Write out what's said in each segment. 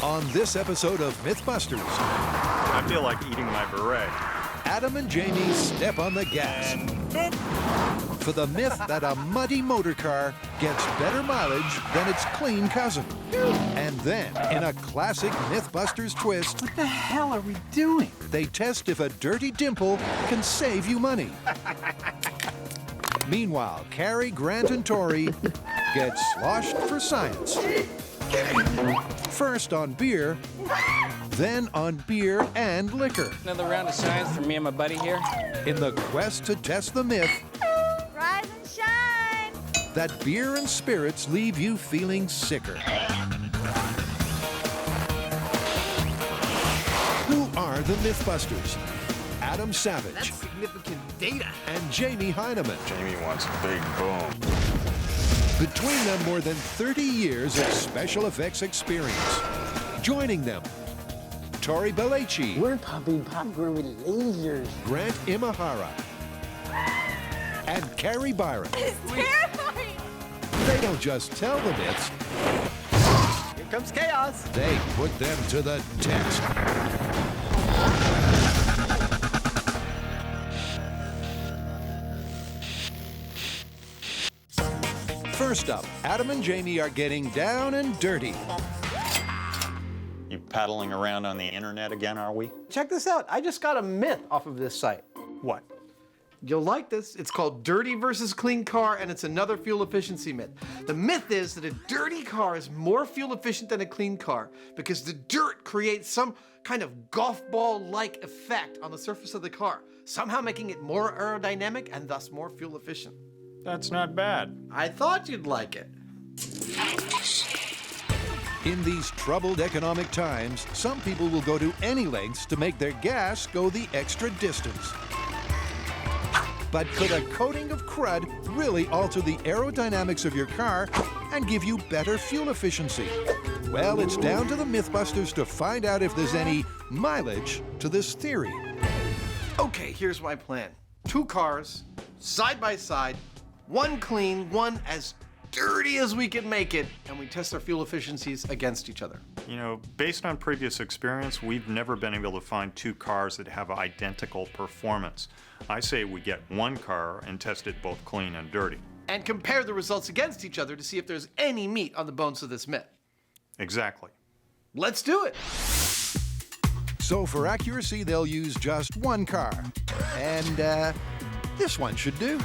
On this episode of MythBusters, I feel like eating my beret. Adam and Jamie step on the gas for the myth that a muddy motor car gets better mileage than its clean cousin. And then, in a classic MythBusters twist, What the hell are we doing? they test if a dirty dimple can save you money. Meanwhile, Carrie, Grant, and Tori get sloshed for science. First on beer, then on beer and liquor. Another round of science for me and my buddy here. In the quest to test the myth Rise and shine! that beer and spirits leave you feeling sicker. Who are the MythBusters? Adam Savage That's significant data. and Jamie Heineman. Jamie wants a big boom. Between them, more than 30 years of special effects experience. Joining them, Tori Belleci, We're popping popcorn with lasers. Grant Imahara, and Carrie Byron. It's terrifying! They don't just tell the myths, Here comes chaos. they put them to the test. First up, Adam and Jamie are getting down and dirty. You paddling around on the internet again, are we? Check this out. I just got a myth off of this site. What? You'll like this. It's called dirty versus clean car, and it's another fuel efficiency myth. The myth is that a dirty car is more fuel efficient than a clean car because the dirt creates some kind of golf ball-like effect on the surface of the car, somehow making it more aerodynamic and thus more fuel efficient. That's not bad. I thought you'd like it. In these troubled economic times, some people will go to any lengths to make their gas go the extra distance. But could a coating of crud really alter the aerodynamics of your car and give you better fuel efficiency? Well, it's down to the MythBusters to find out if there's any mileage to this theory. Okay, here's my plan. 2 cars, side by side, one clean, one as dirty as we can make it, and we test our fuel efficiencies against each other. You know, based on previous experience, we've never been able to find 2 cars that have identical performance. I say we get one car and test it both clean and dirty. And compare the results against each other to see if there's any meat on the bones of this myth. Exactly. Let's do it. So for accuracy, they'll use just one car. And this one should do.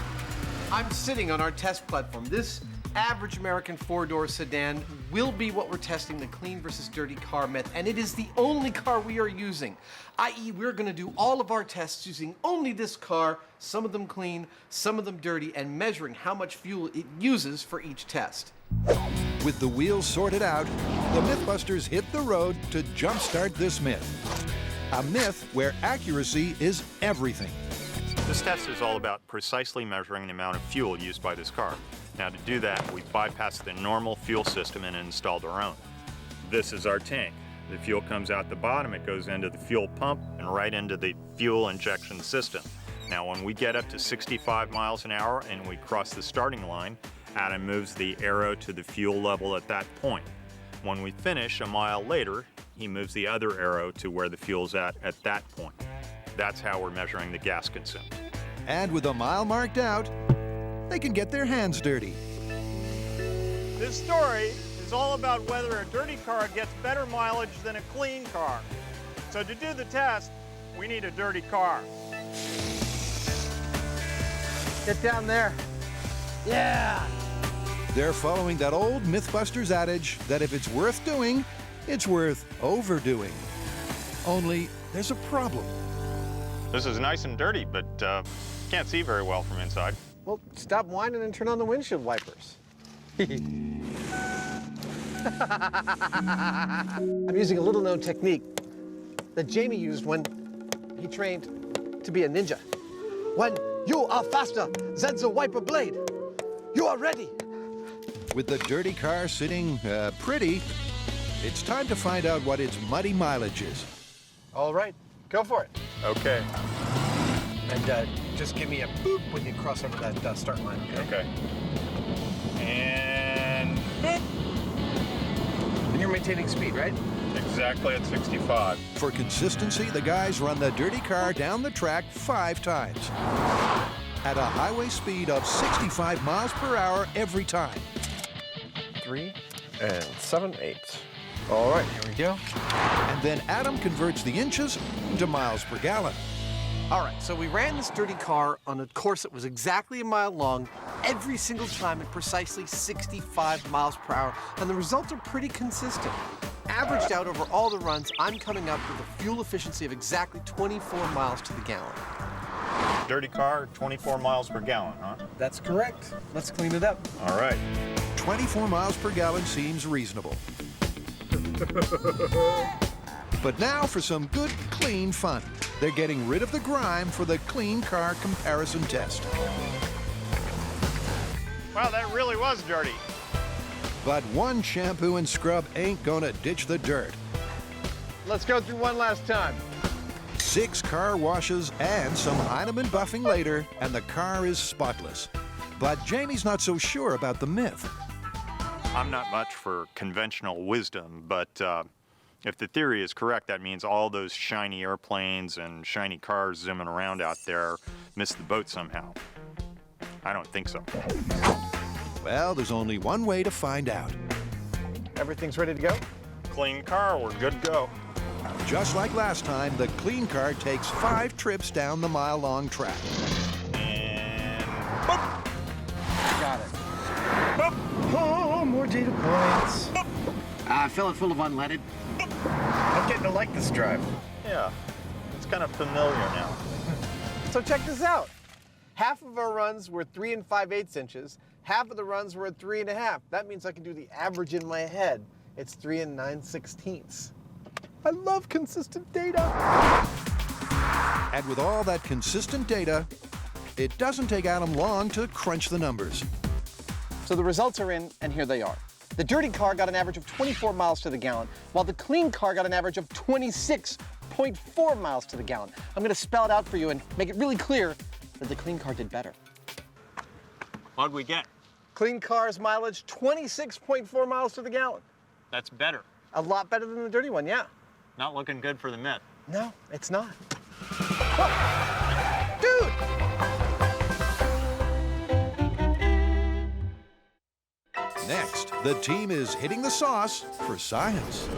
I'm sitting on our test platform. This average American 4-door sedan will be what we're testing the clean versus dirty car myth, and it is the only car we are using, i.e. we're going to do all of our tests using only this car, some of them clean, some of them dirty, and measuring how much fuel it uses for each test. With the wheels sorted out, the MythBusters hit the road to jumpstart this myth. A myth where accuracy is everything. This test is all about precisely measuring the amount of fuel used by this car. Now, to do that, we bypassed the normal fuel system and installed our own. This is our tank. The fuel comes out the bottom, it goes into the fuel pump and right into the fuel injection system. Now, when we get up to 65 miles an hour and we cross the starting line, Adam moves the arrow to the fuel level at that point. When we finish a mile later, he moves the other arrow to where the fuel's at that point. That's how we're measuring the gas consumed. And with a mile marked out, they can get their hands dirty. This story is all about whether a dirty car gets better mileage than a clean car. So to do the test, we need a dirty car. Get down there. Yeah. They're following that old MythBusters adage that if it's worth doing, it's worth overdoing. Only there's a problem. This is nice and dirty, but can't see very well from inside. Well, stop whining and turn on the windshield wipers. I'm using a little-known technique that Jamie used when he trained to be a ninja. When you are faster than the wiper blade, you are ready. With the dirty car sitting pretty, it's time to find out what its muddy mileage is. All right, go for it. Okay. And just give me a boop when you cross over that start line, okay? Okay. And And you're maintaining speed, right? Exactly at 65. For consistency, the guys run the dirty car down the track 5 times at a highway speed of 65 miles per hour every time. 3 and 7/8. All right, here we go. And then Adam converts the inches into miles per gallon. All right, so we ran this dirty car on a course that was exactly a mile long every single time at precisely 65 miles per hour, and the results are pretty consistent. Averaged out over all the runs, I'm coming up with a fuel efficiency of exactly 24 miles to the gallon. Dirty car, 24 miles per gallon, huh? That's correct. Let's clean it up. All right. 24 miles per gallon seems reasonable. But now for some good, clean fun. They're getting rid of the grime for the clean car comparison test. Wow, that really was dirty. But one shampoo and scrub ain't gonna ditch the dirt. Let's go through one last time. 6 car washes and some Heinemann buffing later, and the car is spotless. But Jamie's not so sure about the myth. I'm not much for conventional wisdom, but if the theory is correct, that means all those shiny airplanes and shiny cars zooming around out there missed the boat somehow. I don't think so. Well, there's only one way to find out. Everything's ready to go? Clean car, we're good to go. Just like last time, the clean car takes 5 trips down the mile-long track. And boop, Got it. Oh, more data points. Fill it full of unleaded. I'm getting to like this drive. yeah, it's kind of familiar now. So check this out. Half of our runs were 3 5/8 inches. Half of the runs were at 3 1/2. That means I can do the average in my head. It's 3 9/16. I love consistent data. And with all that consistent data, it doesn't take Adam long to crunch the numbers. So the results are in, and here they are. The dirty car got an average of 24 miles to the gallon, while the clean car got an average of 26.4 miles to the gallon. I'm gonna spell it out for you and make it really clear that the clean car did better. What'd we get? Clean car's mileage, 26.4 miles to the gallon. That's better. A lot better than the dirty one, yeah. Not looking good for the myth. No, it's not. Whoa. Dude! Next, the team is hitting the sauce for science.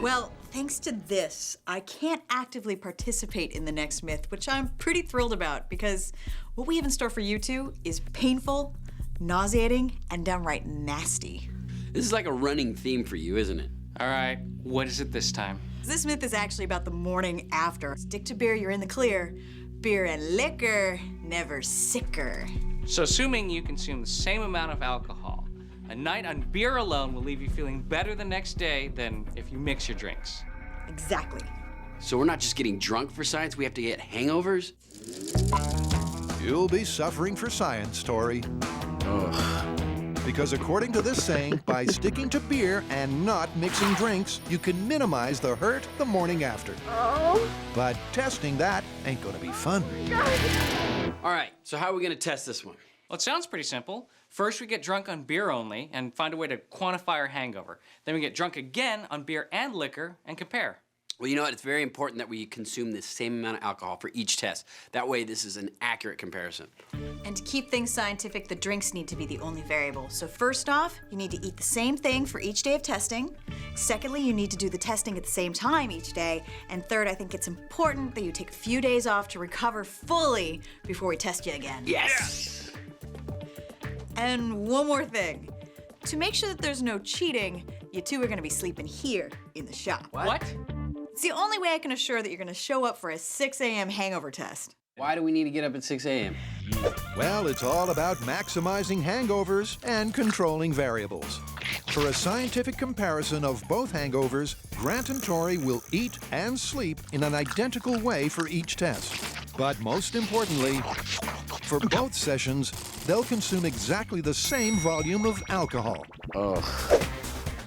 Well, thanks to this, I can't actively participate in the next myth, which I'm pretty thrilled about because what we have in store for you two is painful, nauseating, and downright nasty. This is like a running theme for you, isn't it? All right, what is it this time? This myth is actually about the morning after. Stick to beer, you're in the clear. Beer and liquor, never sicker. So assuming you consume the same amount of alcohol, a night on beer alone will leave you feeling better the next day than if you mix your drinks. Exactly. So we're not just getting drunk for science, we have to get hangovers? You'll be suffering for science, Tori. Ugh. Because according to this saying, by sticking to beer and not mixing drinks, you can minimize the hurt the morning after. But testing that ain't gonna be fun. All right, so how are we gonna test this one? Well, it sounds pretty simple. First, we get drunk on beer only and find a way to quantify our hangover. Then we get drunk again on beer and liquor and compare. Well, you know what? It's very important that we consume the same amount of alcohol for each test. That way, this is an accurate comparison. And to keep things scientific, the drinks need to be the only variable. So first off, you need to eat the same thing for each day of testing. Secondly, you need to do the testing at the same time each day. And third, I think it's important that you take a few days off to recover fully before we test you again. Yes! And one more thing. To make sure that there's no cheating, you two are gonna be sleeping here in the shop. What? It's the only way I can assure that you're gonna show up for a 6 a.m. hangover test. Why do we need to get up at 6 a.m.? Well, it's all about maximizing hangovers and controlling variables. For a scientific comparison of both hangovers, Grant and Tori will eat and sleep in an identical way for each test. But most importantly, for both sessions, they'll consume exactly the same volume of alcohol. Ugh.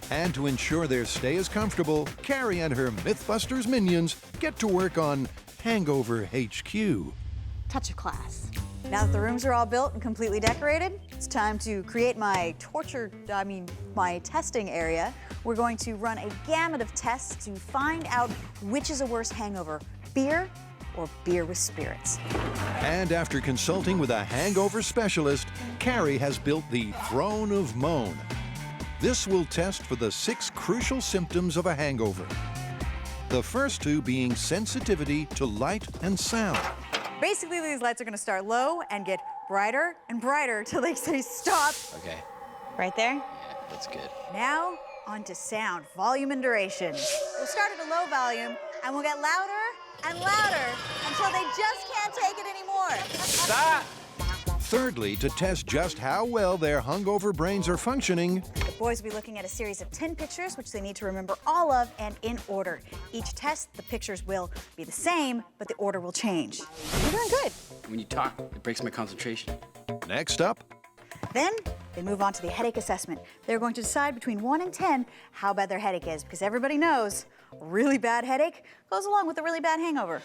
And to ensure their stay is comfortable, Carrie and her MythBusters minions get to work on Hangover HQ. Touch of class. Now that the rooms are all built and completely decorated, it's time to create my testing area We're going to run a gamut of tests to find out which is a worse hangover, beer or beer with spirits. And after consulting with a hangover specialist, Carrie has built the Throne of Moan. This will test for the 6 crucial symptoms of a hangover. The first 2 being sensitivity to light and sound. Basically, these lights are going to start low and get brighter and brighter till they say stop. Okay. Right there. Yeah, that's good. Now, on to sound, volume and duration. We'll start at a low volume, and we'll get louder and louder until they just can't take it anymore. Stop! Thirdly, to test just how well their hungover brains are functioning, The boys will be looking at a series of 10 pictures, which they need to remember all of and in order. Each test, the pictures will be the same, but the order will change. You're doing good. When you talk, it breaks my concentration. next up, Then they move on to the headache assessment. They're going to decide between 1 and 10 how bad their headache is, because everybody knows a really bad headache goes along with a really bad hangover.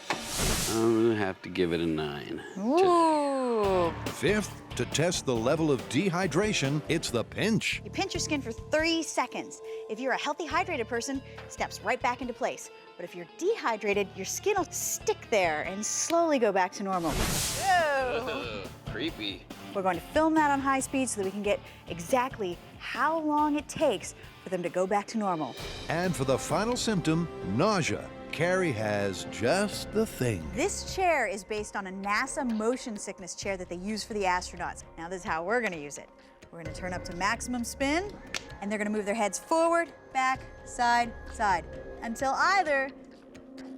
I'm gonna have to give it a 9. Ooh. fifth, to test the level of dehydration, it's the pinch. You pinch your skin for 3 seconds. If you're a healthy, hydrated person, it snaps right back into place. But if you're dehydrated, your skin will stick there and slowly go back to normal. Whoa. Creepy. We're going to film that on high speed so that we can get exactly how long it takes for them to go back to normal. And for the final symptom, nausea, Carrie has just the thing. This chair is based on a NASA motion sickness chair that they use for the astronauts. Now this is how we're gonna use it. We're gonna turn up to maximum spin, and they're gonna move their heads forward, back, side, side, until either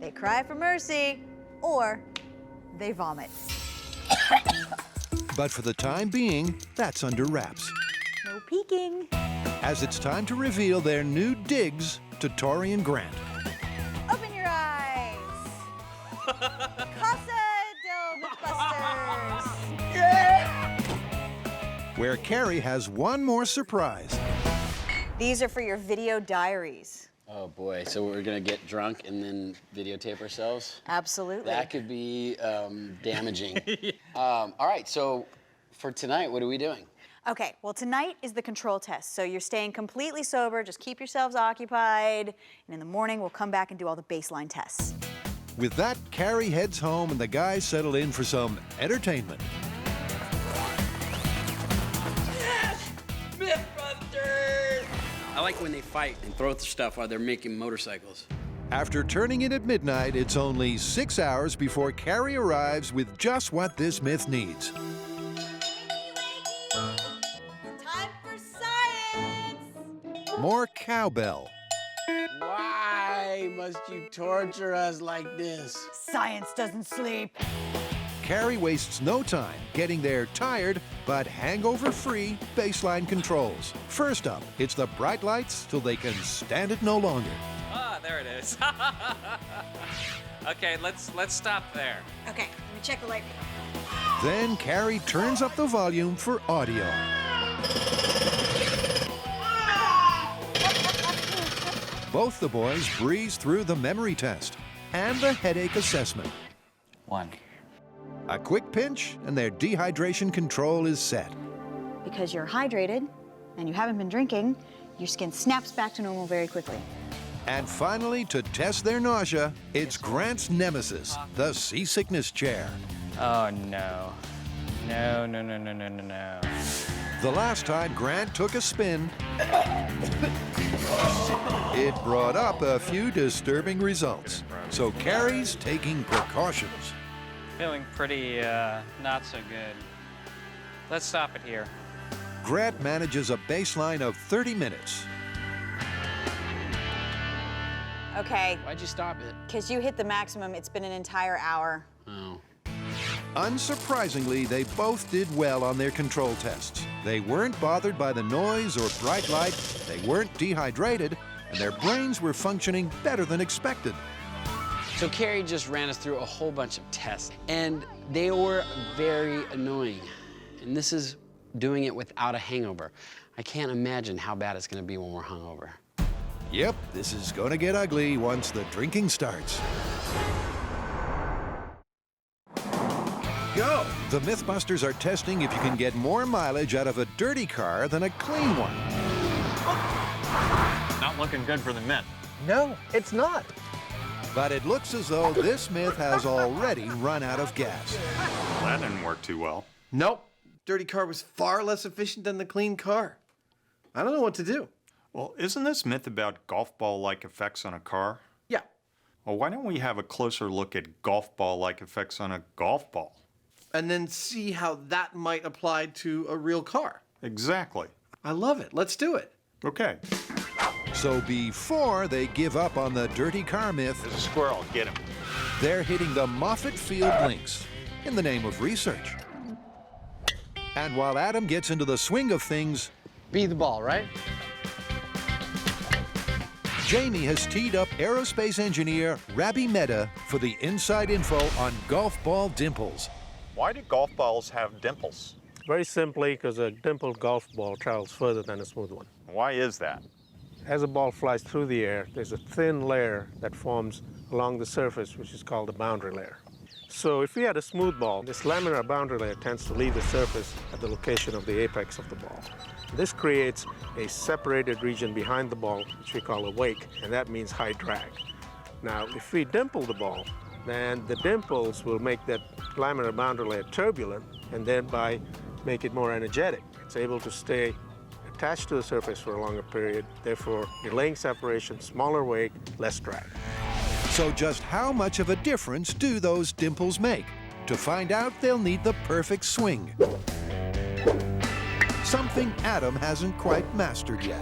they cry for mercy or they vomit. But for the time being, that's under wraps, No peeking. as it's time to reveal their new digs to Tori and Grant. Open your eyes. Casa del MythBusters. Where Carrie has one more surprise. These are for your video diaries. Oh boy, so we're gonna get drunk and then videotape ourselves? Absolutely. That could be damaging. All right, so for tonight, what are we doing? Okay, well tonight is the control test. So you're staying completely sober, just keep yourselves occupied, and in the morning we'll come back and do all the baseline tests. With that, Carrie heads home and the guys settle in for some entertainment. MythBusters! I like when they fight and throw stuff while they're making motorcycles. After turning in at midnight, it's only 6 hours before Carrie arrives with just what this myth needs. Time for science! More cowbell. Why must you torture us like this? Science doesn't sleep. Carrie wastes no time getting their tired but hangover-free baseline controls. First up, it's the bright lights till they can stand it no longer. Ah, there it is. Okay, let's stop there. Okay, let me check the light. Then Carrie turns up the volume for audio. Both the boys breeze through the memory test and the headache assessment. 1. A quick pinch and their dehydration control is set. Because you're hydrated and you haven't been drinking, your skin snaps back to normal very quickly. And finally, to test their nausea, it's Grant's nemesis, the seasickness chair. Oh no. No, no, no, no, no, no, no. The last time Grant took a spin, it brought up a few disturbing results. So Carrie's taking precautions. Feeling pretty, not so good. Let's stop it here. Grant manages a baseline of 30 minutes. Okay, Why'd you stop it? because you hit the maximum, it's been an entire hour. Oh. Unsurprisingly, they both did well on their control tests. They weren't bothered by the noise or bright light, they weren't dehydrated, and their brains were functioning better than expected. So Carrie just ran us through a whole bunch of tests, and they were very annoying. And this is doing it without a hangover. I can't imagine how bad it's gonna be when we're hungover. Yep, this is gonna get ugly once the drinking starts. Go! The MythBusters are testing if you can get more mileage out of a dirty car than a clean one. Not not looking good for the Myth. No, it's not. But it looks as though this Myth has already run out of gas. That didn't work too well. Nope. Dirty car was far less efficient than the clean car. I don't know what to do. Well, isn't this myth about golf ball-like effects on a car? Yeah. Well, why don't we have a closer look at golf ball-like effects on a golf ball? And then see how that might apply to a real car. Exactly. I love it. Let's do it. Okay. So before they give up on the dirty car myth, There's a squirrel. Get him. they're hitting the Moffett Field links in the name of research. And while Adam gets into the swing of things, Be the ball, right? Jamie has teed up aerospace engineer Rabbi Mehta for the inside info on golf ball dimples. Why do golf balls have dimples? Very simply, because a dimpled golf ball travels further than a smooth one. Why is that? As a ball flies through the air, there's a thin layer that forms along the surface, which is called the boundary layer. So if we had a smooth ball, this laminar boundary layer tends to leave the surface at the location of the apex of the ball. This creates a separated region behind the ball, which we call a wake, and that means high drag. Now, if we dimple the ball, then the dimples will make that laminar boundary layer turbulent and thereby make it more energetic. It's able to stay attached to the surface for a longer period, therefore delaying separation, smaller wake, less drag. So just how much of a difference do those dimples make? To find out, they'll need the perfect swing. Something Adam hasn't quite mastered yet.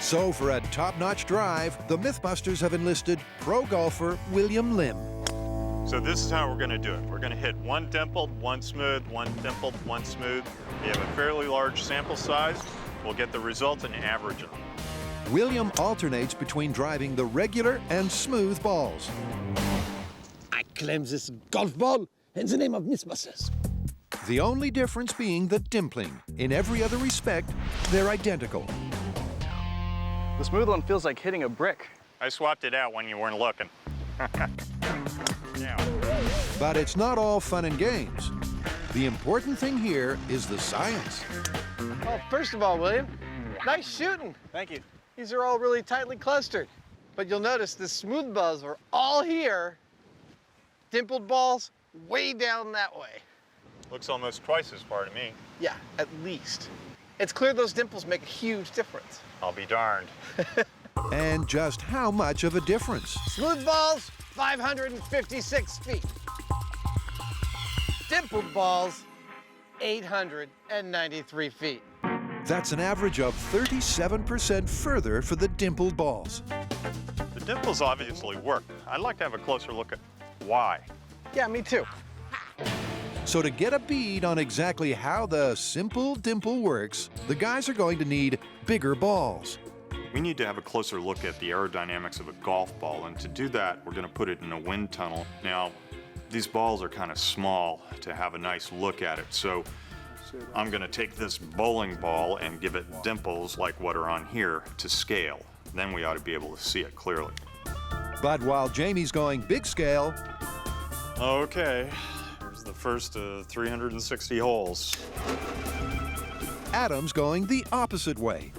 So for a top-notch drive, the MythBusters have enlisted pro golfer William Lim. So this is how we're going to do it. We're going to hit one dimpled, one smooth, one dimpled, one smooth. We have a fairly large sample size. We'll get the results and average them. William alternates between driving the regular and smooth balls. I claim this golf ball in the name of MythBusters. The only difference being the dimpling. In every other respect, they're identical. The smooth one feels like hitting a brick. I swapped it out when you weren't looking. But it's not all fun and games. The important thing here is the science. Well, first of all, William, nice shooting. Thank you. These are all really tightly clustered. But you'll notice the smooth balls are all here, dimpled balls way down that way. Looks almost twice as far to me. Yeah, at least. It's clear those dimples make a huge difference. I'll be darned. And just how much of a difference? Smooth balls, 556 feet. Dimpled balls, 893 feet. That's an average of 37% further for the dimpled balls. The dimples obviously work. I'd like to have a closer look at why. Yeah, me too. So to get a bead on exactly how the simple dimple works, the guys are going to need bigger balls. We need to have a closer look at the aerodynamics of a golf ball, and to do that, we're going to put it in a wind tunnel. Now, these balls are kind of small to have a nice look at it, so I'm going to take this bowling ball and give it dimples like what are on here to scale. Then we ought to be able to see it clearly. But while Jamie's going big scale, Okay, here's the first 360 holes. Adam's going the opposite way.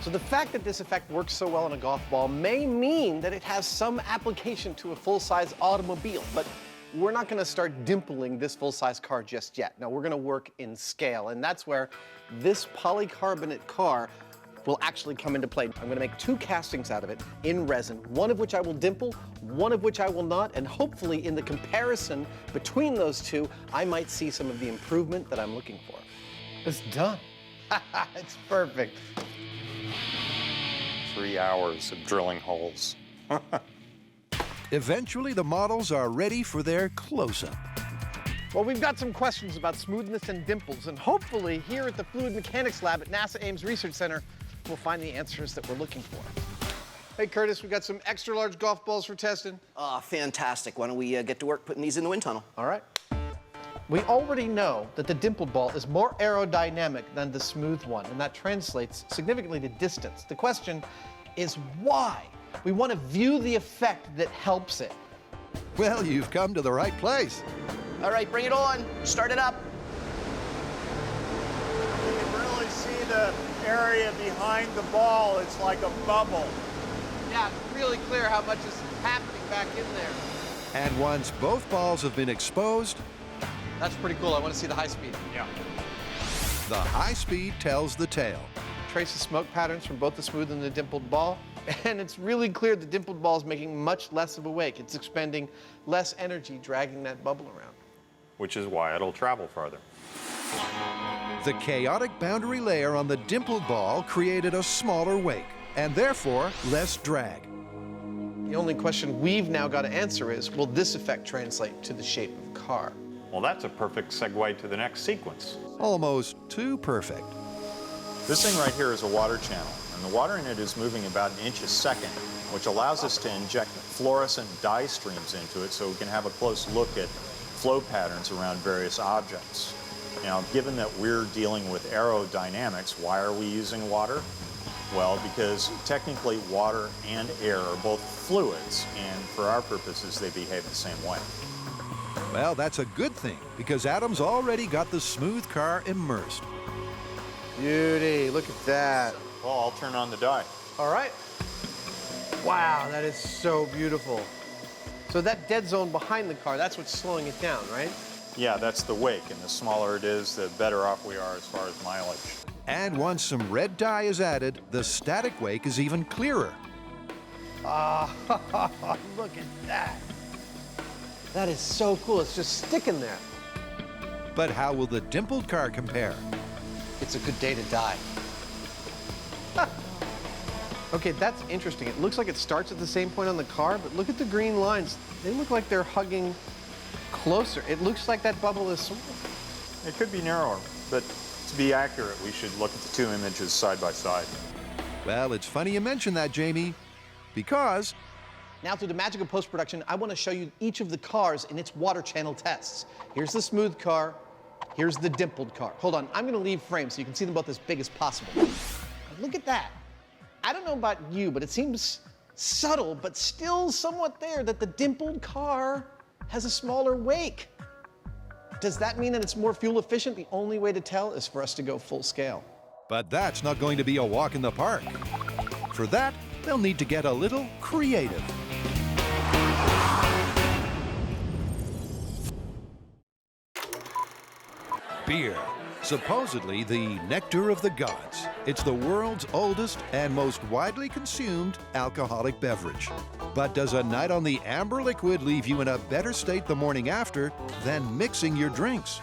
So the fact that this effect works so well on a golf ball may mean that it has some application to a full-size automobile, but we're not going to start dimpling this full-size car just yet. No, we're going to work in scale, and that's where this polycarbonate car will actually come into play. I'm going to make 2 castings out of it in resin, one of which I will dimple, one of which I will not, and hopefully in the comparison between those two, I might see some of the improvement that I'm looking for. It's done. It's perfect. 3 hours of drilling holes. Eventually, the models are ready for their close-up. Well, we've got some questions about smoothness and dimples, and hopefully here at the Fluid Mechanics Lab at NASA Ames Research Center, we'll find the answers that we're looking for. Hey, Curtis, we got some extra large golf balls for testing. Fantastic. Why don't we get to work putting these in the wind tunnel? All right. We already know that the dimpled ball is more aerodynamic than the smooth one, and that translates significantly to distance. The question is why? We want to view the effect that helps it. Well, you've come to the right place. All right, bring it on. Start it up. You can really see the area behind the ball, it's like a bubble. Yeah, it's really clear how much is happening back in there. And once both balls have been exposed, That's pretty cool. I want to see the high speed. Yeah. the high speed tells the tale. Trace the smoke patterns from both the smooth and the dimpled ball. And it's really clear the dimpled ball is making much less of a wake. It's expending less energy dragging that bubble around. which is why it'll travel farther. The chaotic boundary layer on the dimpled ball created a smaller wake, and therefore less drag. The only question we've now got to answer is, will this effect translate to the shape of a car? Well, that's a perfect segue to the next sequence. Almost too perfect. This thing right here is a water channel, and the water in it is moving about an inch a second, which allows us to inject fluorescent dye streams into it so we can have a close look at flow patterns around various objects. Now, given that we're dealing with aerodynamics, why are we using water? Well, because technically water and air are both fluids, and for our purposes, they behave the same way. Well, that's a good thing, because Adam's already got the smooth car immersed. Beauty, look at that. Well, I'll turn on the dye. All right. Wow, that is so beautiful. So that dead zone behind the car, that's what's slowing it down, right? Yeah, that's the wake, and the smaller it is, the better off we are as far as mileage. And once some red dye is added, the static wake is even clearer. Ah, look at that. That is so cool. It's just sticking there. But how will the dimpled car compare? It's a good day to die. Okay, that's interesting. It looks like it starts at the same point on the car, but look at the green lines. They look like they're hugging closer. It looks like that bubble is small. It could be narrower, but to be accurate, we should look at the two images side by side. Well, it's funny you mention that, Jamie, because now through the magic of post-production, I want to show you each of the cars in its water channel tests. Here's the smooth car. Here's the dimpled car. Hold on, I'm going to leave frame so you can see them both as big as possible. Look at that. I don't know about you, but it seems subtle, but still somewhat there, that the dimpled car has a smaller wake. Does that mean that it's more fuel efficient? The only way to tell is for us to go full scale. but that's not going to be a walk in the park. For that, they'll need to get a little creative. Beer, supposedly the nectar of the gods. It's the world's oldest and most widely consumed alcoholic beverage. But does a night on the amber liquid leave you in a better state the morning after than mixing your drinks?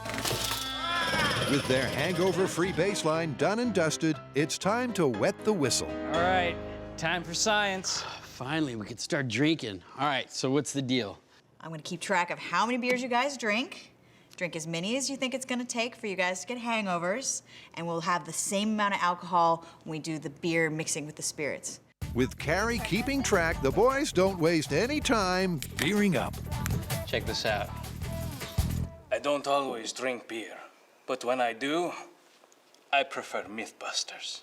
With their hangover-free baseline done and dusted, it's time to wet the whistle. All right, time for science. Finally, we can start drinking. All right, so what's the deal? I'm gonna keep track of how many beers you guys drink. Drink as many as you think it's gonna take for you guys to get hangovers, and we'll have the same amount of alcohol when we do the beer mixing with the spirits. With Carrie keeping track, the boys don't waste any time beering up. Check this out. I don't always drink beer, but when I do, I prefer MythBusters.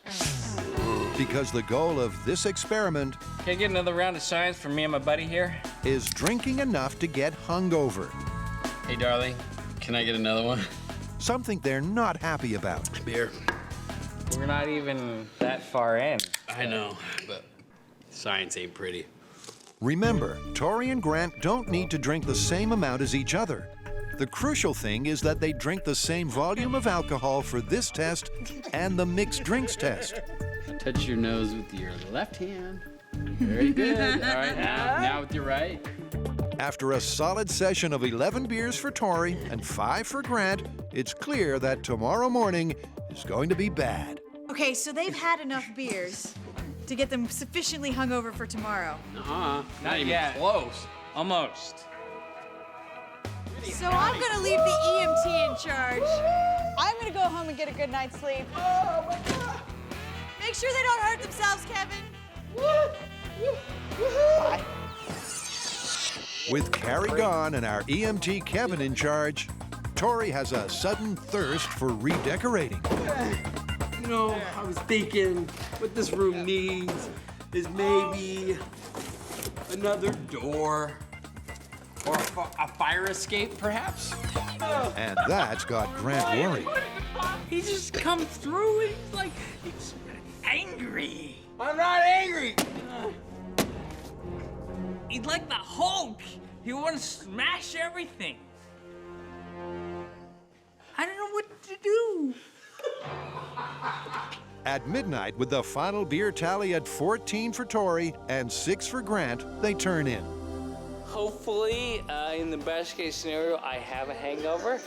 Because the goal of this experiment Can I get another round of science from me and my buddy here? is drinking enough to get hungover. Hey, darling, can I get another one? Something they're not happy about. Beer. We're not even that far in. I know, but science ain't pretty. Remember, Tori and Grant don't need to drink the same amount as each other. The crucial thing is that they drink the same volume of alcohol for this test and the mixed drinks test. Touch your nose with your left hand. Very good. All right, now with your right. After a solid session of 11 beers for Tori and 5 for Grant, it's clear that tomorrow morning is going to be bad. Okay, so they've had enough beers to get them sufficiently hungover for tomorrow. Not even yet. close. Almost. So I'm gonna leave the EMT in charge. I'm gonna go home and get a good night's sleep. Oh my God! Make sure they don't hurt themselves, Kevin. Bye. With Carrie gone and our EMT Kevin in charge, Tori has a sudden thirst for redecorating. You know, I was thinking what this room needs is maybe another door. Or a fire escape, perhaps? And that's got Grant worried. He just comes through and he's like, angry. I'm not angry. He's like the Hulk. He wants to smash everything. I don't know what to do. At midnight, with the final beer tally at 14 for Tori and 6 for Grant, they turn in. Hopefully, in the best case scenario, I have a hangover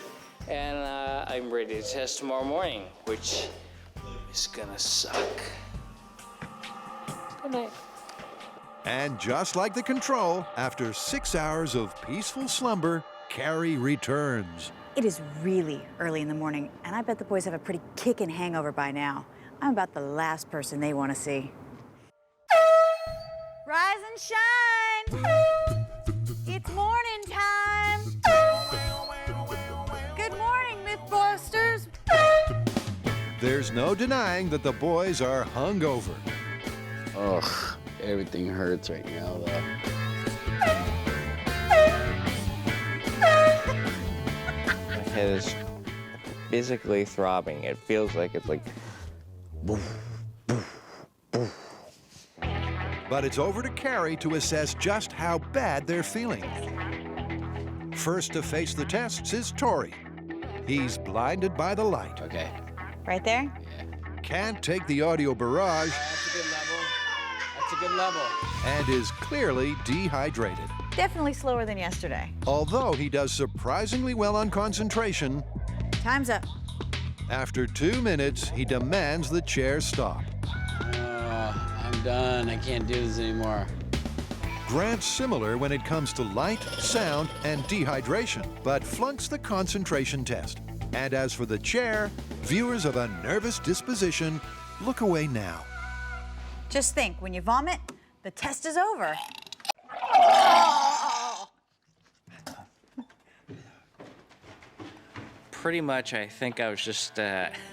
and I'm ready to test tomorrow morning, which is gonna suck. Good night. And just like the control, after 6 hours of peaceful slumber, Carrie returns. It is really early in the morning, and I bet the boys have a pretty kickin' hangover by now. I'm about the last person they want to see. Rise and shine! It's morning time! Good morning, MythBusters! There's no denying that the boys are hungover. Ugh, everything hurts right now, though. My head is physically throbbing. It feels like it's like... But it's over to Carrie to assess just how bad they're feeling. First to face the tests is Tori. He's blinded by the light. Okay. Right there? Can't take the audio barrage. That's a good level. That's a good level. And is clearly dehydrated. Definitely slower than yesterday. Although he does surprisingly well on concentration, Time's up. after 2 minutes, he demands the chair stop. I'm done. I can't do this anymore. Grant's similar when it comes to light, sound, and dehydration, but flunks the concentration test. And as for the chair, viewers of a nervous disposition look away now. Just think, when you vomit, the test is over. Pretty much, I think I was just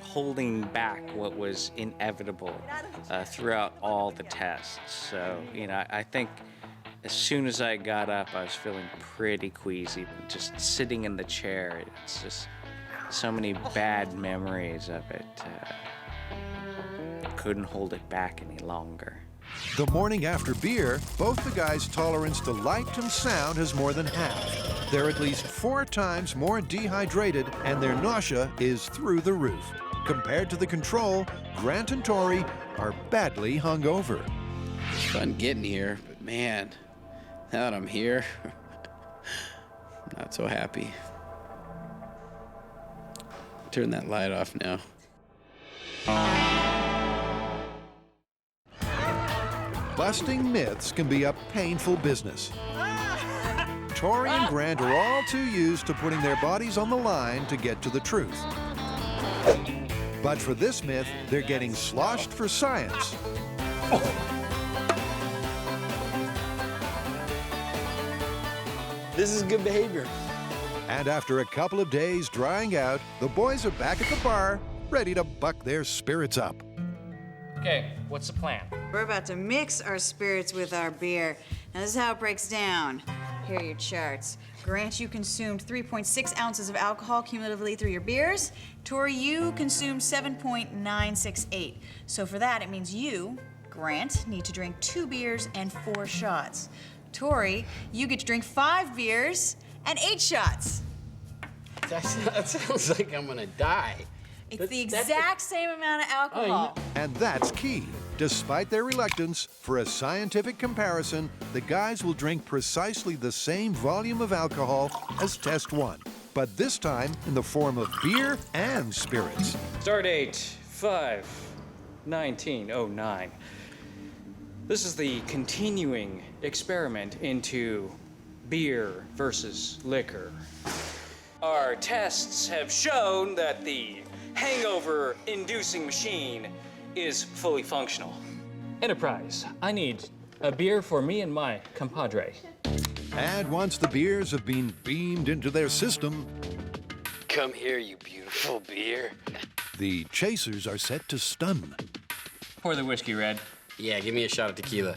holding back what was inevitable throughout all the tests. So, you know, I think as soon as I got up, I was feeling pretty queasy. Just sitting in the chair, it's just so many bad memories of it. Couldn't hold it back any longer. The morning after beer, both the guys' tolerance to light and sound has more than halved. They're at least 4 times more dehydrated, and their nausea is through the roof. Compared to the control, Grant and Tori are badly hungover. It's fun getting here, but man, now that I'm here, I'm not so happy. Turn that light off now. Busting myths can be a painful business. Tori and Grant are all too used to putting their bodies on the line to get to the truth. But for this myth, they're getting sloshed for science. This is good behavior. And after a couple of days drying out, the boys are back at the bar, ready to buck their spirits up. Okay, what's the plan? We're about to mix our spirits with our beer. Now, this is how it breaks down. Here are your charts. Grant, you consumed 3.6 ounces of alcohol cumulatively through your beers. Tori, you consumed 7.968. So for that, it means you, Grant, need to drink 2 beers and 4 shots. Tori, you get to drink 5 beers and 8 shots. That sounds like I'm gonna die. It's the exact same amount of alcohol. And that's key. Despite their reluctance, for a scientific comparison, the guys will drink precisely the same volume of alcohol as test 1, but this time in the form of beer and spirits. Start date 5/19/09. This is the continuing experiment into beer versus liquor. Our tests have shown that the hangover-inducing machine is fully functional. Enterprise, I need a beer for me and my compadre. And once the beers have been beamed into their system, come here, you beautiful beer. The chasers are set to stun. Pour the whiskey, Red. Yeah, give me a shot of tequila.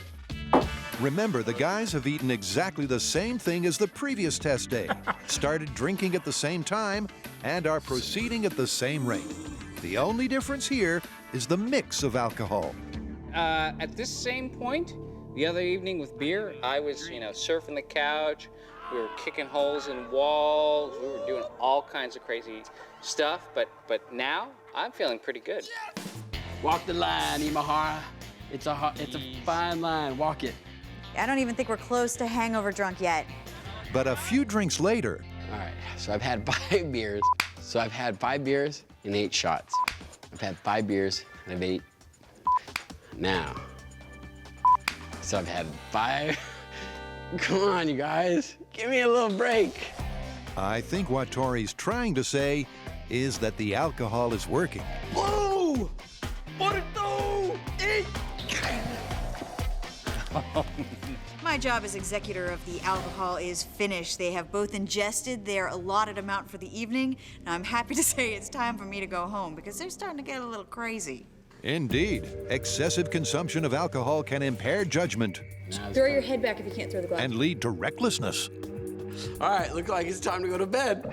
Remember, the guys have eaten exactly the same thing as the previous test day, started drinking at the same time, and are proceeding at the same rate. The only difference here is the mix of alcohol. at this same point, the other evening with beer, I was, surfing the couch. We were kicking holes in walls. We were doing all kinds of crazy stuff. But now I'm feeling pretty good. Walk the line, Imahara. It's a fine line. Walk it. I don't even think we're close to hangover drunk yet. But a few drinks later. All right, so I've had 5 beers. So I've had 5 beers and 8 shots. I've had 5 beers and I've 8 now. So I've had 5. Come on, you guys. Give me a little break. I think what Tori's trying to say is that the alcohol is working. Whoa! What it do? Eat! My job as executor of the alcohol is finished. They have both ingested their allotted amount for the evening. Now I'm happy to say it's time for me to go home because they're starting to get a little crazy. Indeed, excessive consumption of alcohol can impair judgment. Throw your head back if you can't throw the glass. And lead to recklessness. All right, look like it's time to go to bed.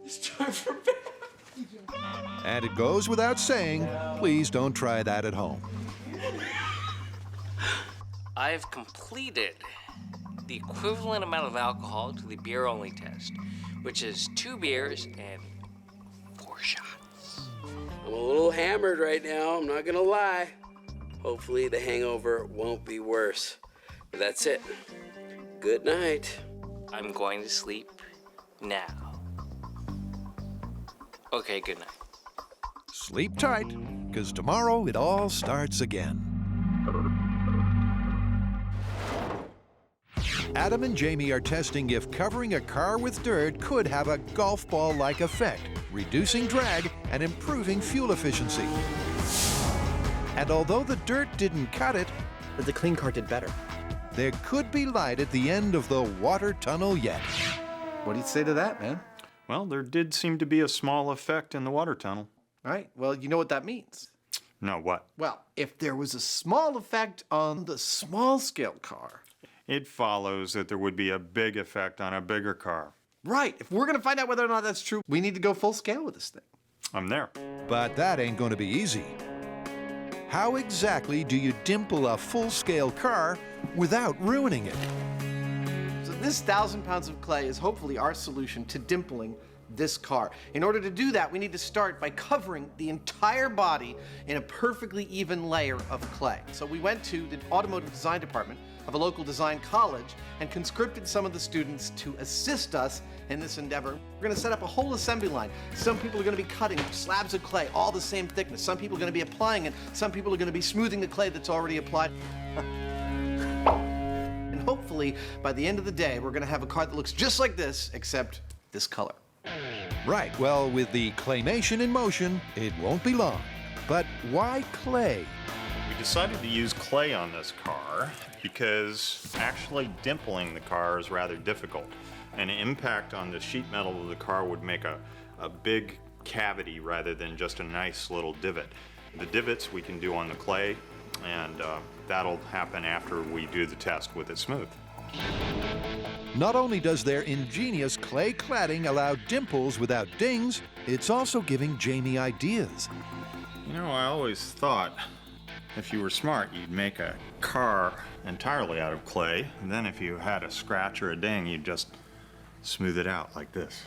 It's time for bed. And it goes without saying, please don't try that at home. I've completed the equivalent amount of alcohol to the beer-only test, which is 2 beers and 4 shots. I'm a little hammered right now, I'm not gonna lie. Hopefully the hangover won't be worse. But that's it. Good night. I'm going to sleep now. Okay, good night. Sleep tight, because tomorrow it all starts again. Adam and Jamie are testing if covering a car with dirt could have a golf ball-like effect, reducing drag and improving fuel efficiency. And although the dirt didn't cut it, The clean car did better. there could be light at the end of the water tunnel yet. What do you say to that, man? Well, there did seem to be a small effect in the water tunnel. All right, well, you know what that means. No, what? Well, if there was a small effect on the small-scale car. It follows that there would be a big effect on a bigger car. Right, if we're gonna find out whether or not that's true, we need to go full scale with this thing. I'm there. But that ain't going to be easy. How exactly do you dimple a full-scale car without ruining it? So this 1,000 pounds of clay is hopefully our solution to dimpling this car. In order to do that, we need to start by covering the entire body in a perfectly even layer of clay. So we went to the automotive design department of a local design college and conscripted some of the students to assist us in this endeavor. We're going to set up a whole assembly line. Some people are going to be cutting slabs of clay, all the same thickness. Some people are going to be applying it. Some people are going to be smoothing the clay that's already applied. And hopefully, by the end of the day, we're going to have a car that looks just like this, except this color. Right, well, with the claymation in motion, it won't be long. But why clay? We decided to use clay on this car because actually dimpling the car is rather difficult. An impact on the sheet metal of the car would make a big cavity rather than just a nice little divot. The divots we can do on the clay, and that'll happen after we do the test with it smooth. Not only does their ingenious clay cladding allow dimples without dings, it's also giving Jamie ideas. You know, I always thought if you were smart, you'd make a car entirely out of clay, and then if you had a scratch or a ding, you'd just smooth it out like this.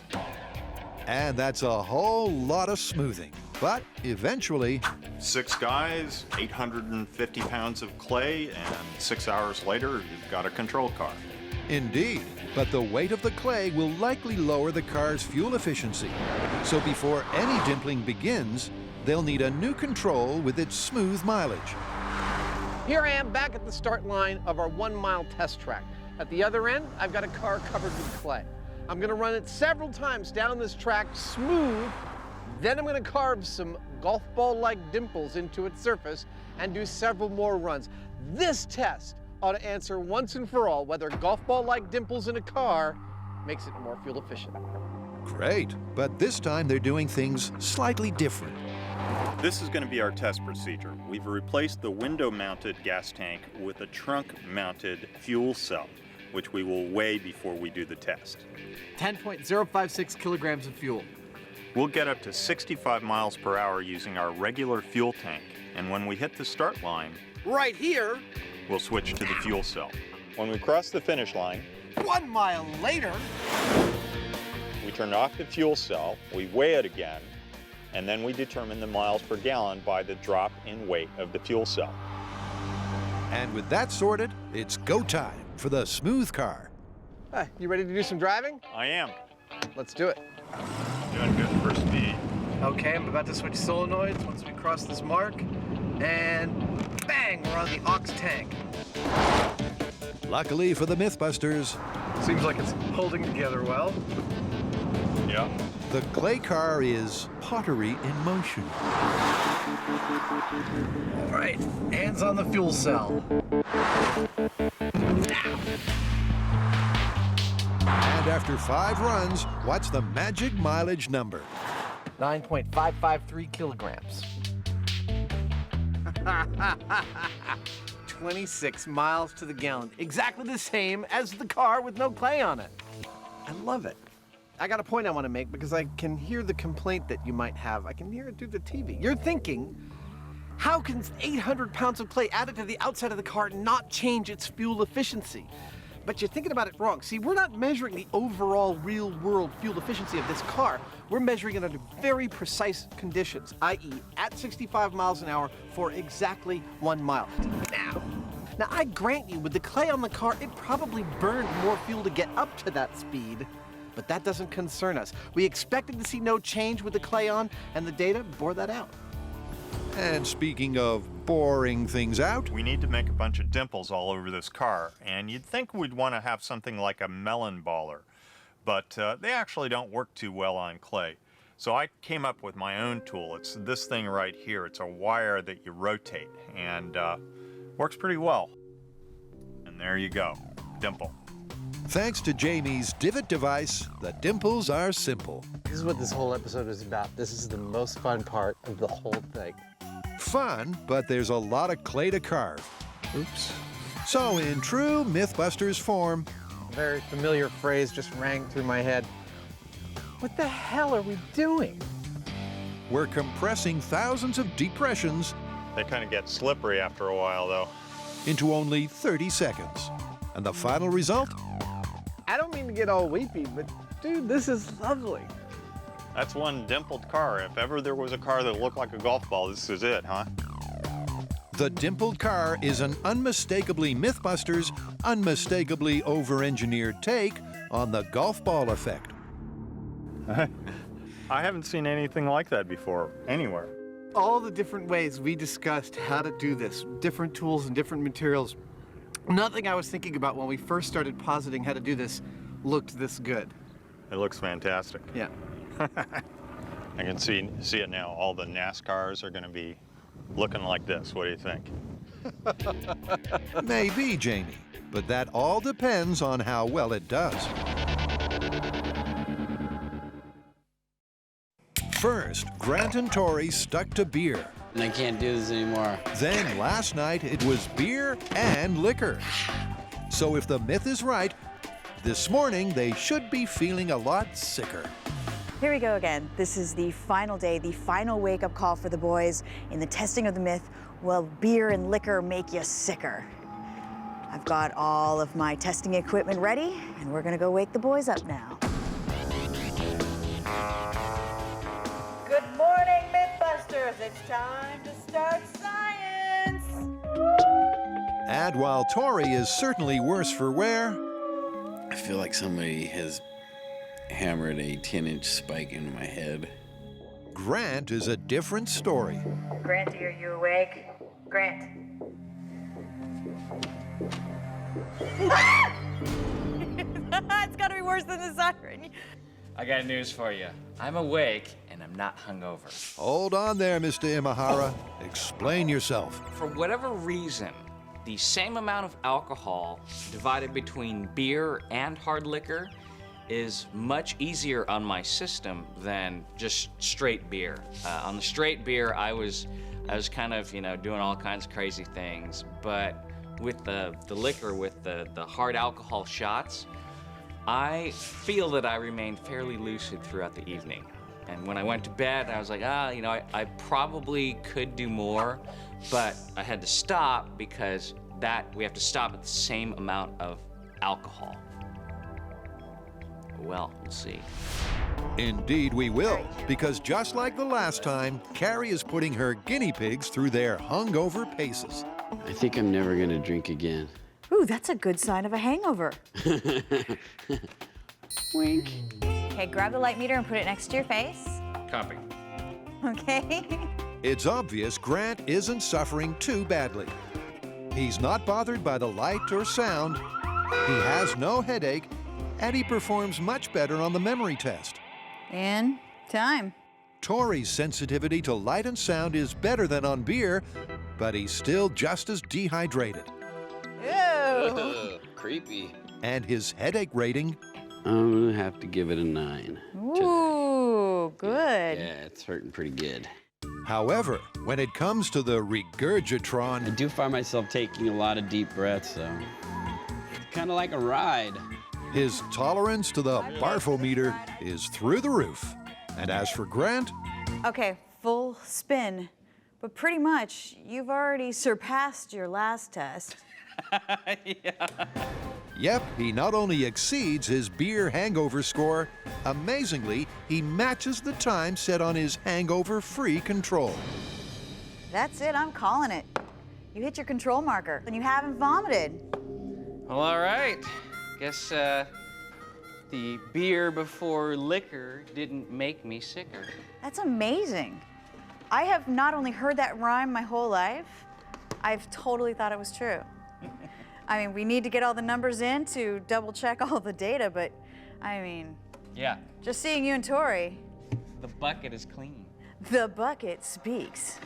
And that's a whole lot of smoothing. But eventually, 6 guys, 850 pounds of clay, and 6 hours later, you've got a control car. indeed, but the weight of the clay will likely lower the car's fuel efficiency. So before any dimpling begins, they'll need a new control with its smooth mileage. Here I am back at the start line of our 1-mile test track. At the other end, I've got a car covered with clay. I'm gonna run it several times down this track smooth, then I'm gonna carve some golf ball-like dimples into its surface and do several more runs. This test ought to answer once and for all whether golf ball-like dimples in a car makes it more fuel efficient. Great, but this time they're doing things slightly different. This is going to be our test procedure. We've replaced the window-mounted gas tank with a trunk-mounted fuel cell. which we will weigh before we do the test. 10.056 kilograms of fuel. We'll get up to 65 miles per hour using our regular fuel tank, and when we hit the start line, right here, we'll switch to the fuel cell. When we cross the finish line, 1 mile later, we turn off the fuel cell, we weigh it again, and then we determine the miles per gallon by the drop in weight of the fuel cell. And with that sorted, it's go time for the smooth car. Hey, you ready to do some driving? I am. Let's do it. Doing good for speed. Okay, I'm about to switch solenoids once we cross this mark, and bang, we're on the aux tank. Luckily for the MythBusters, seems like it's holding together well. Yeah. The clay car is pottery in motion. All right, hands on the fuel cell. And after 5 runs, what's the magic mileage number? 9.553 kilograms. 26 miles to the gallon. Exactly the same as the car with no clay on it. I love it. I got a point I want to make because I can hear the complaint that you might have. I can hear it through the TV. You're thinking, how can 800 pounds of clay added to the outside of the car not change its fuel efficiency? But you're thinking about it wrong. See, we're not measuring the overall real-world fuel efficiency of this car. We're measuring it under very precise conditions, i.e. at 65 miles an hour for exactly 1 mile. Now, I grant you, with the clay on the car, it probably burned more fuel to get up to that speed. But that doesn't concern us. We expected to see no change with the clay on, and the data bore that out. And speaking of boring things out, we need to make a bunch of dimples all over this car, and you'd think we'd want to have something like a melon baller, but they actually don't work too well on clay. So I came up with my own tool. It's this thing right here. It's a wire that you rotate, and works pretty well. And there you go, dimple. Thanks to Jamie's divot device, the dimples are simple. This is what this whole episode is about. This is the most fun part of the whole thing. Fun, but there's a lot of clay to carve. Oops. So in true MythBusters form, a very familiar phrase just rang through my head. What the hell are we doing? We're compressing thousands of depressions. They kind of get slippery after a while, though. Into only 30 seconds. And the final result? I don't mean to get all weepy, but dude, this is lovely. That's one dimpled car. If ever there was a car that looked like a golf ball, this is it, huh? The dimpled car is an unmistakably MythBusters, unmistakably over-engineered take on the golf ball effect. I haven't seen anything like that before, anywhere. All the different ways we discussed how to do this, different tools and different materials, nothing I was thinking about when we first started positing how to do this looked this good. It looks fantastic. Yeah. I can see it now. All the NASCARs are going to be looking like this. What do you think? Maybe, Jamie, but that all depends on how well it does. First, Grant and Tori stuck to beer. And I can't do this anymore. Then last night it was beer and liquor. So if the myth is right, this morning they should be feeling a lot sicker. Here we go again. This is the final day, the final wake-up call for the boys in the testing of the myth. Will beer and liquor make you sicker? I've got all of my testing equipment ready, and we're gonna go wake the boys up now. Good morning, MythBusters. It's time to start science. And while Tori is certainly worse for wear, I feel like somebody has hammered a 10-inch spike into my head. Grant is a different story. Grant, are you awake? Grant. It's gotta be worse than the siren. I got news for you. I'm awake and I'm not hungover. Hold on there, Mr. Imahara. Explain yourself. For whatever reason, the same amount of alcohol divided between beer and hard liquor is much easier on my system than just straight beer. On the straight beer, I was kind of, doing all kinds of crazy things, but with the liquor, with the hard alcohol shots, I feel that I remained fairly lucid throughout the evening. And when I went to bed, I was like, you know, I probably could do more, but I had to stop because we have to stop at the same amount of alcohol. Well, we'll see. Indeed we will, because just like the last time, Carrie is putting her guinea pigs through their hungover paces. I think I'm never gonna drink again. Ooh, that's a good sign of a hangover. Wink. Okay, grab the light meter and put it next to your face. Copy. Okay. It's obvious Grant isn't suffering too badly. He's not bothered by the light or sound, he has no headache, and he performs much better on the memory test. And time. Tori's sensitivity to light and sound is better than on beer, but he's still just as dehydrated. Ew. Creepy. And his headache rating? I'm gonna have to give it a 9. Ooh, good. Yeah, it's hurting pretty good. However, when it comes to the regurgitron, I do find myself taking a lot of deep breaths, so it's kind of like a ride. His tolerance to the barfometer is through the roof. And as for Grant, Okay, full spin. But pretty much, you've already surpassed your last test. yep, he not only exceeds his beer hangover score, amazingly, he matches the time set on his hangover-free control. That's it, I'm calling it. You hit your control marker, and you haven't vomited. Well, all right. Guess the beer before liquor didn't make me sicker. That's amazing. I have not only heard that rhyme my whole life, I've totally thought it was true. I mean, we need to get all the numbers in to double check all the data, but I mean, Yeah, just seeing you and Tori, the bucket is clean. the bucket speaks.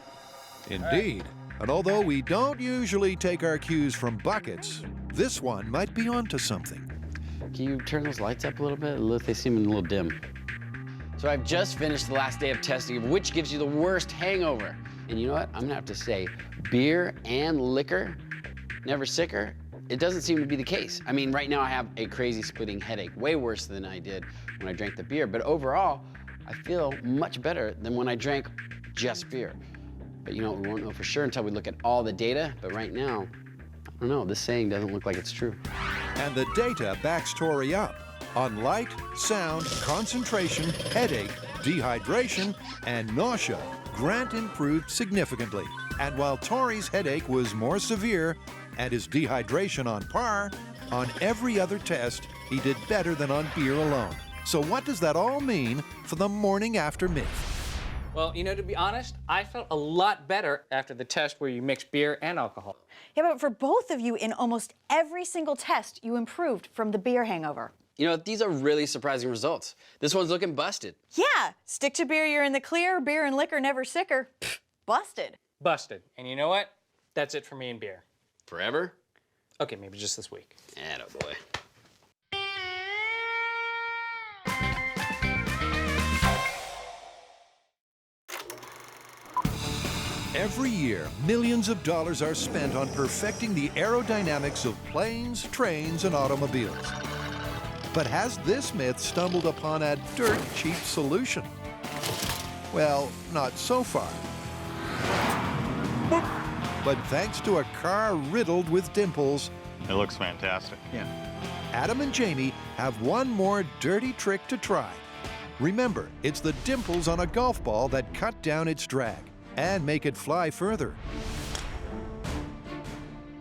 Indeed. And although we don't usually take our cues from buckets, this one might be onto something. Can you turn those lights up a little bit? Look, they seem a little dim. So I've just finished the last day of testing of which gives you the worst hangover. And you know what? I'm gonna have to say, beer and liquor, never sicker, it doesn't seem to be the case. I mean, right now I have a crazy splitting headache, way worse than I did when I drank the beer. But overall, I feel much better than when I drank just beer. But you know, we won't know for sure until we look at all the data. But right now, I don't know, this saying doesn't look like it's true. And the data backs Tori up. On light, sound, concentration, headache, dehydration, and nausea, Grant improved significantly. And while Tori's headache was more severe and his dehydration on par, on every other test, he did better than on beer alone. So what does that all mean for the morning after myth? Well, you know, to be honest, I felt a lot better after the test where you mixed beer and alcohol. Yeah, but for both of you, in almost every single test, you improved from the beer hangover. You know, these are really surprising results. This one's looking busted. Yeah, stick to beer, you're in the clear. Beer and liquor, never sicker. Pfft, busted. Busted. And you know what? That's it for me and beer. Forever? Okay, maybe just this week. Attaboy. Every year, millions of dollars are spent on perfecting the aerodynamics of planes, trains, and automobiles. But has this myth stumbled upon a dirt cheap solution? Well, not so far. But thanks to a car riddled with dimples, It looks fantastic. Yeah. Adam and Jamie have one more dirty trick to try. Remember, it's the dimples on a golf ball that cut down its drag and make it fly further.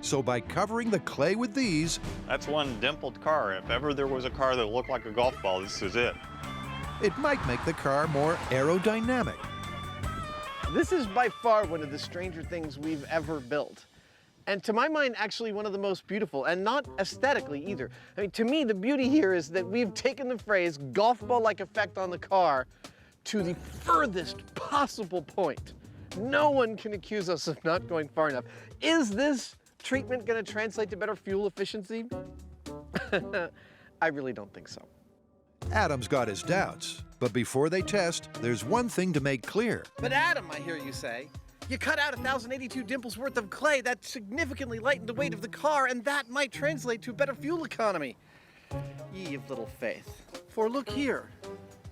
So by covering the clay with these, That's one dimpled car. If ever there was a car that looked like a golf ball, this is it. it might make the car more aerodynamic. This is by far one of the stranger things we've ever built. And to my mind, actually one of the most beautiful, and not aesthetically either. I mean, to me, the beauty here is that we've taken the phrase golf ball-like effect on the car to the furthest possible point. No one can accuse us of not going far enough. Is this treatment going to translate to better fuel efficiency? I really don't think so. Adam's got his doubts, but before they test, there's one thing to make clear. But Adam, I hear you say, You cut out 1,082 dimples worth of clay. That significantly lightened the weight of the car, and that might translate to a better fuel economy. Ye of little faith. For look here.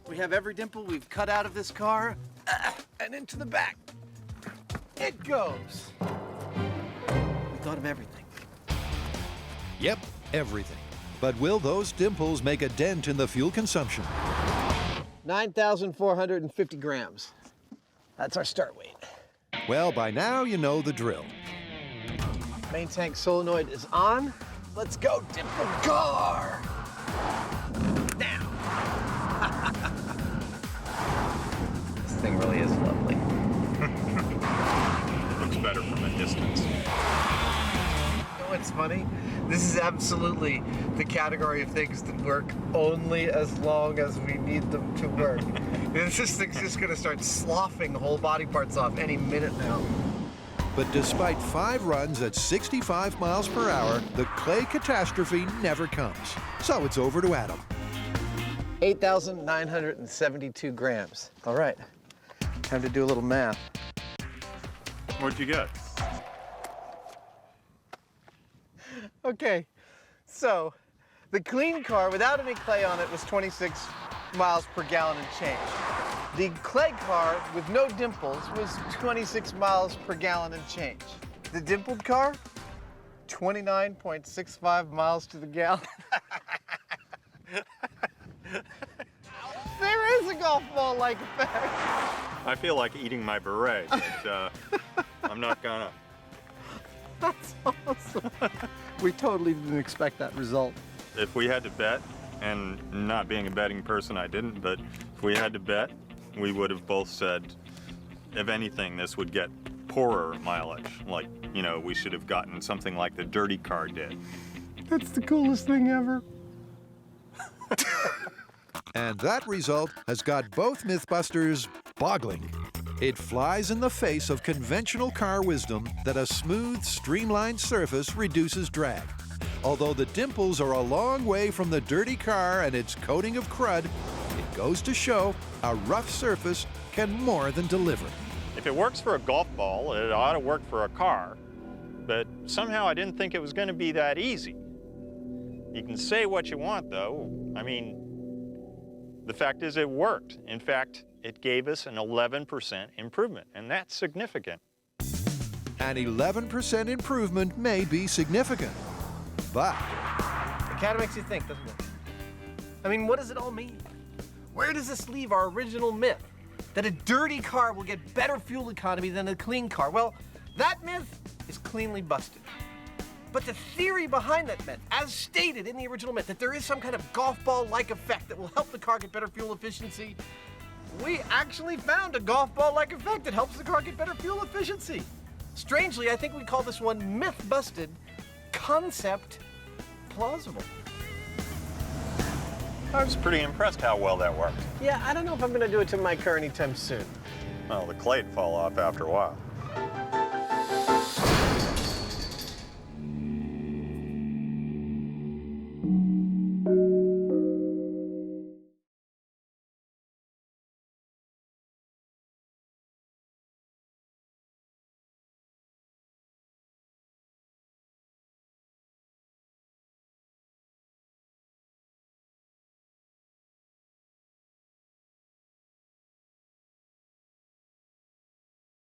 We have every dimple we've cut out of this car, and into the back. It goes. We thought of everything. Yep, everything. But will those dimples make a dent in the fuel consumption? 9,450 grams. That's our start weight. Well, by now you know the drill. Main tank solenoid is on. Let's go, dimple car! Now! This thing really is lovely. It looks better from a distance. You know what's funny? This is absolutely the category of things that work only as long as we need them to work. This thing's just gonna start sloughing whole body parts off any minute now. But despite 5 runs at 65 miles per hour, the clay catastrophe never comes. So it's over to Adam. 8,972 grams. All right, time to do a little math. What'd you get? Okay, so the clean car without any clay on it was 26 miles per gallon and change. The clay car with no dimples was 26 miles per gallon and change. The dimpled car, 29.65 miles to the gallon. There is a golf ball-like effect. I feel like eating my beret, but I'm not gonna. That's awesome. We totally didn't expect that result. If we had to bet, and not being a betting person, I didn't, but if we had to bet, we would have both said, if anything, this would get poorer mileage. Like, you know, we should have gotten something like the dirty car did. That's the coolest thing ever. And that result has got both MythBusters boggling. It flies in the face of conventional car wisdom that a smooth, streamlined surface reduces drag. Although the dimples are a long way from the dirty car and its coating of crud, it goes to show a rough surface can more than deliver. If it works for a golf ball, it ought to work for a car. But somehow I didn't think it was going to be that easy. You can say what you want, though. I mean, the fact is it worked. In fact, it gave us an 11% improvement, and that's significant. An 11% improvement may be significant, but It kind of makes you think, doesn't it? I mean, what does it all mean? Where does this leave our original myth that a dirty car will get better fuel economy than a clean car? Well, that myth is cleanly busted. But the theory behind that myth, as stated in the original myth, that there is some kind of golf ball-like effect that will help the car get better fuel efficiency, we actually found a golf ball-like effect that helps the car get better fuel efficiency. Strangely, I think we call this one myth busted, concept plausible. I was pretty impressed how well that worked. Yeah, I don't know if I'm gonna do it to my car anytime soon. Well, the clay'd fall off after a while.